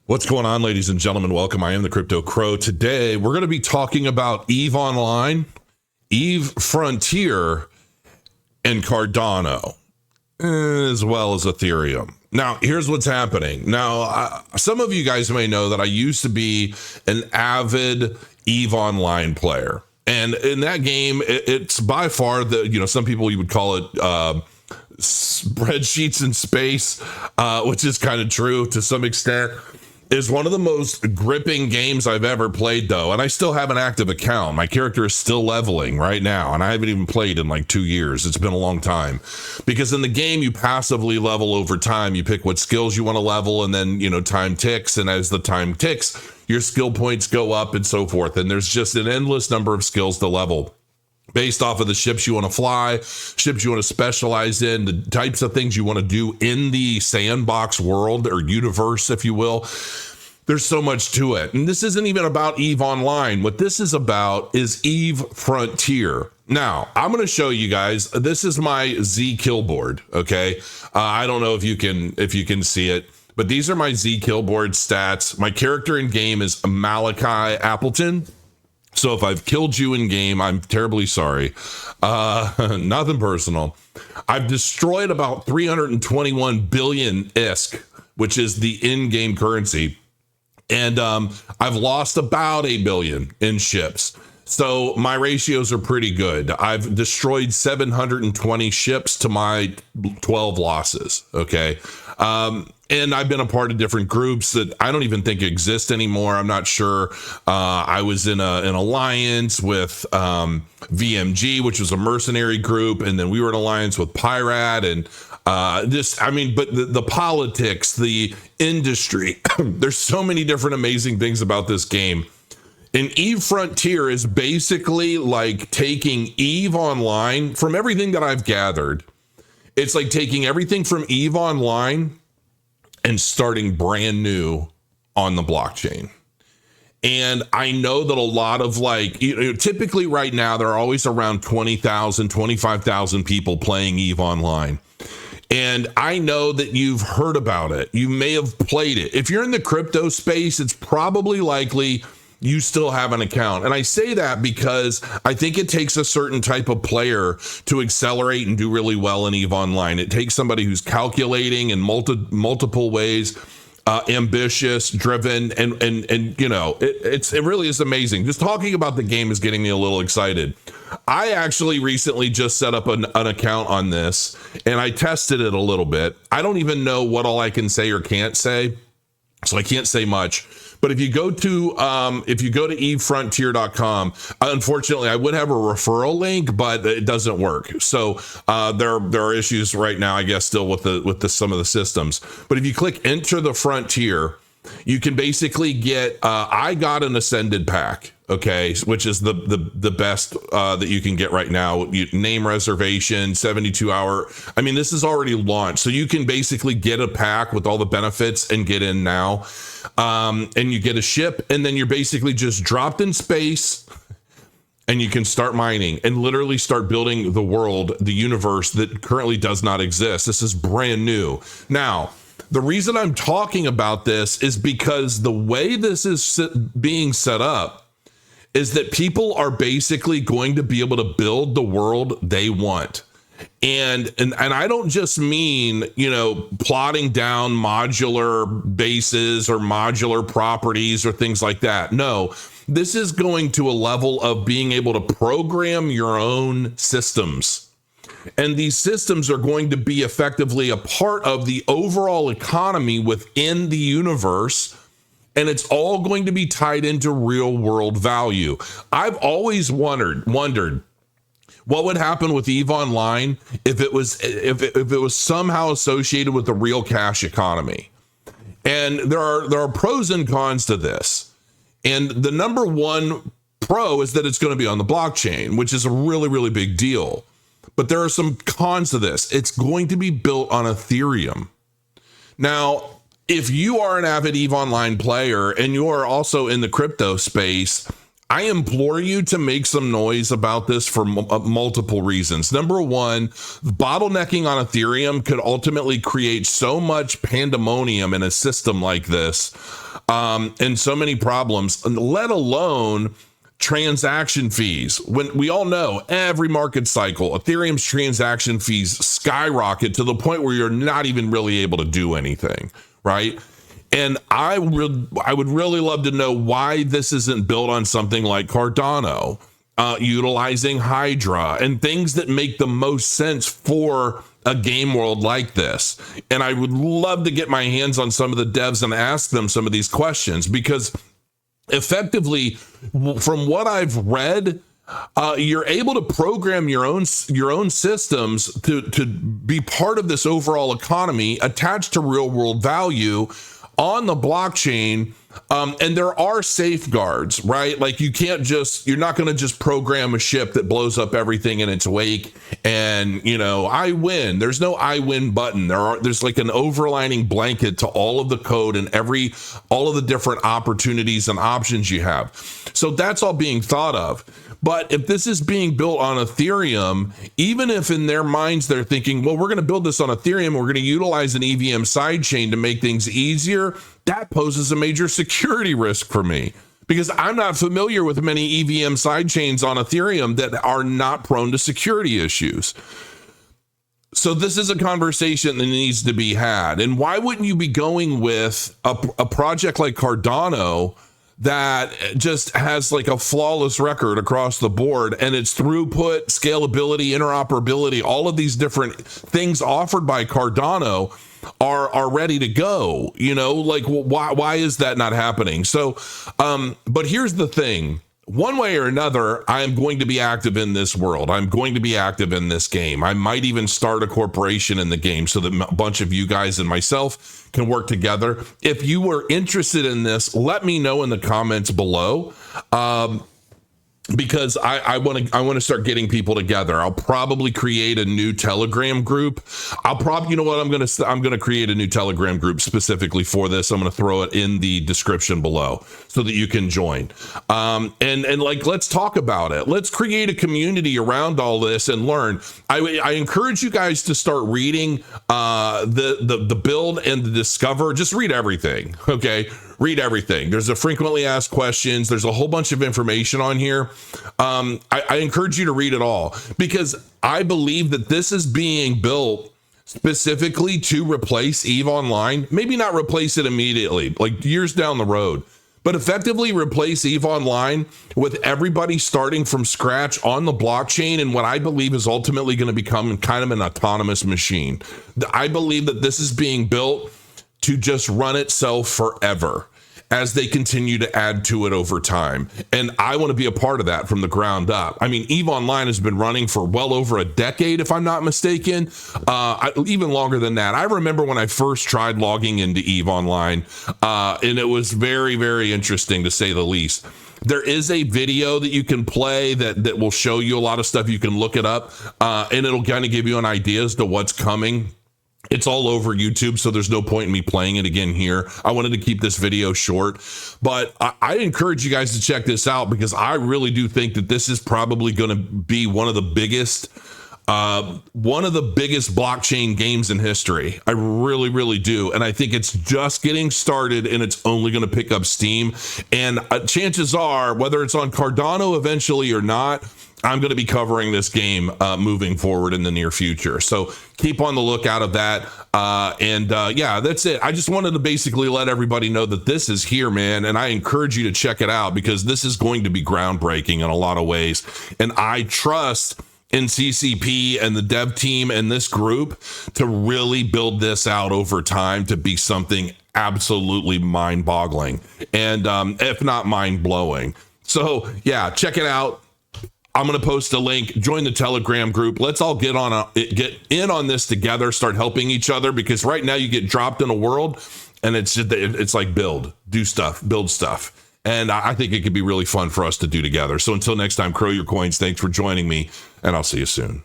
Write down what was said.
What's going on, ladies and gentlemen? Welcome. I am the Crypto Crow. Today, we're going to be talking about EVE Online, EVE Frontier, and Cardano, as well as Ethereum. Now, here's what's happening. Now, some of you guys may know that I used to be an avid EVE Online player. And in that game, it's by far some people you would call it spreadsheets in space, which is kind of true to some extent. Is one of the most gripping games I've ever played, though, and I still have an active account. My character is still leveling right now, and I haven't even played in like 2 years. It's been a long time, because in the game you passively level over time. You pick what skills you want to level, and then time ticks, and as the time ticks, your skill points go up and so forth. And there's just an endless number of skills to level based off of the ships you want to fly, ships you want to specialize in, the types of things you want to do in the sandbox world or universe, if you will. There's so much to it. And this isn't even about EVE Online. What this is about is EVE Frontier. Now, I'm going to show you guys, this is my Z Killboard, okay? I don't know if you can see it, but these are my Z Killboard stats. My character in game is Malachi Appleton. So if I've killed you in game, I'm terribly sorry. Nothing personal. I've destroyed about 321 billion ISK, which is the in-game currency. And I've lost about 8 billion in ships. So my ratios are pretty good. I've destroyed 720 ships to my 12 losses. Okay. And I've been a part of different groups that I don't even think exist anymore. I'm not sure. I was in an alliance with VMG, which was a mercenary group. And then we were in alliance with Pirate and but the politics, the industry, there's so many different amazing things about this game. And EVE Frontier is basically like taking EVE Online from everything that I've gathered. It's like taking everything from EVE Online and starting brand new on the blockchain. And I know that a lot of typically right now, there are always around 20,000, 25,000 people playing EVE Online. And I know that you've heard about it. You may have played it. If you're in the crypto space, it's probably likely you still have an account. And I say that because I think it takes a certain type of player to accelerate and do really well in EVE Online. It takes somebody who's calculating in multiple ways, ambitious, driven, and it really is amazing. Just talking about the game is getting me a little excited. I actually recently just set up an account on this, and I tested it a little bit. I don't even know what all I can say or can't say, so I can't say much. But if you go to evefrontier.com, unfortunately, I would have a referral link, but it doesn't work. So there are issues right now, I guess, still with some of the systems. But if you click Enter the Frontier, you can basically get. I got an Ascended pack, okay, which is the best that you can get right now. Name reservation, 72-hour. I mean, this is already launched, so you can basically get a pack with all the benefits and get in now. And you get a ship, and then you're basically just dropped in space, and you can start mining and literally start building the world, the universe that currently does not exist. This is brand new. Now, the reason I'm talking about this is because the way this is being set up is that people are basically going to be able to build the world they want. And I don't just mean, plotting down modular bases or modular properties or things like that. No, this is going to a level of being able to program your own systems. And these systems are going to be effectively a part of the overall economy within the universe. And it's all going to be tied into real world value. I've always wondered what would happen with EVE Online if it was somehow associated with the real cash economy. And there are pros and cons to this. And the number one pro is that it's going to be on the blockchain, which is a really, really big deal. But there are some cons to this. It's going to be built on Ethereum. Now, if you are an avid EVE Online player and you are also in the crypto space, I implore you to make some noise about this for multiple reasons. Number one, bottlenecking on Ethereum could ultimately create so much pandemonium in a system like this and so many problems, let alone transaction fees. When we all know every market cycle, Ethereum's transaction fees skyrocket to the point where you're not even really able to do anything, right? And I would really love to know why this isn't built on something like Cardano, utilizing Hydra and things that make the most sense for a game world like this. And I would love to get my hands on some of the devs and ask them some of these questions, because effectively, from what I've read, you're able to program your own systems to be part of this overall economy attached to real world value on the blockchain. And there are safeguards, right? Like you're not going to just program a ship that blows up everything in its wake and, I win. There's no I win button. There's like an overlining blanket to all of the code and all of the different opportunities and options you have. So that's all being thought of. But if this is being built on Ethereum, even if in their minds they're thinking, well, we're going to build this on Ethereum, we're going to utilize an EVM sidechain to make things easier, that poses a major security risk for me, because I'm not familiar with many EVM sidechains on Ethereum that are not prone to security issues. So this is a conversation that needs to be had. And why wouldn't you be going with a project like Cardano that just has like a flawless record across the board, and its throughput, scalability, interoperability, all of these different things offered by Cardano are ready to go, like why is that not happening? So, but here's the thing. One way or another, I am going to be active in this world. I'm going to be active in this game. I might even start a corporation in the game so that a bunch of you guys and myself can work together. If you were interested in this, let me know in the comments below. Because I want to start getting people together. I'll probably create a new Telegram group. I'm going to create a new Telegram group specifically for this. I'm going to throw it in the description below so that you can join. And let's talk about it. Let's create a community around all this and learn. I encourage you guys to start reading the build and the discover. Just read everything. Okay. Read everything. There's a frequently asked questions. There's a whole bunch of information on here. I encourage you to read it all, because I believe that this is being built specifically to replace EVE Online. Maybe not replace it immediately, like years down the road, but effectively replace EVE Online with everybody starting from scratch on the blockchain and what I believe is ultimately going to become kind of an autonomous machine. I believe that this is being built to just run itself forever as they continue to add to it over time. And I want to be a part of that from the ground up. I mean, EVE Online has been running for well over a decade, if I'm not mistaken, even longer than that. I remember when I first tried logging into EVE Online, and it was very, very interesting to say the least. There is a video that you can play that will show you a lot of stuff. You can look it up, and it'll kind of give you an idea as to what's coming. It's all over YouTube, so there's no point in me playing it again here. I wanted to keep this video short, but I encourage you guys to check this out, because I really do think that this is probably going to be one of the biggest blockchain games in history. I really, really do. And I think it's just getting started, and it's only going to pick up steam. And chances are, whether it's on Cardano eventually or not, I'm going to be covering this game moving forward in the near future. So keep on the lookout of that. Yeah, that's it. I just wanted to basically let everybody know that this is here, man. And I encourage you to check it out, because this is going to be groundbreaking in a lot of ways. And I trust in CCP and the dev team and this group to really build this out over time to be something absolutely mind-boggling and if not mind-blowing. So yeah, check it out. I'm going to post a link, join the Telegram group. Let's all get in on this together, start helping each other, because right now you get dropped in a world and it's like build stuff. And I think it could be really fun for us to do together. So until next time, crow your coins. Thanks for joining me, and I'll see you soon.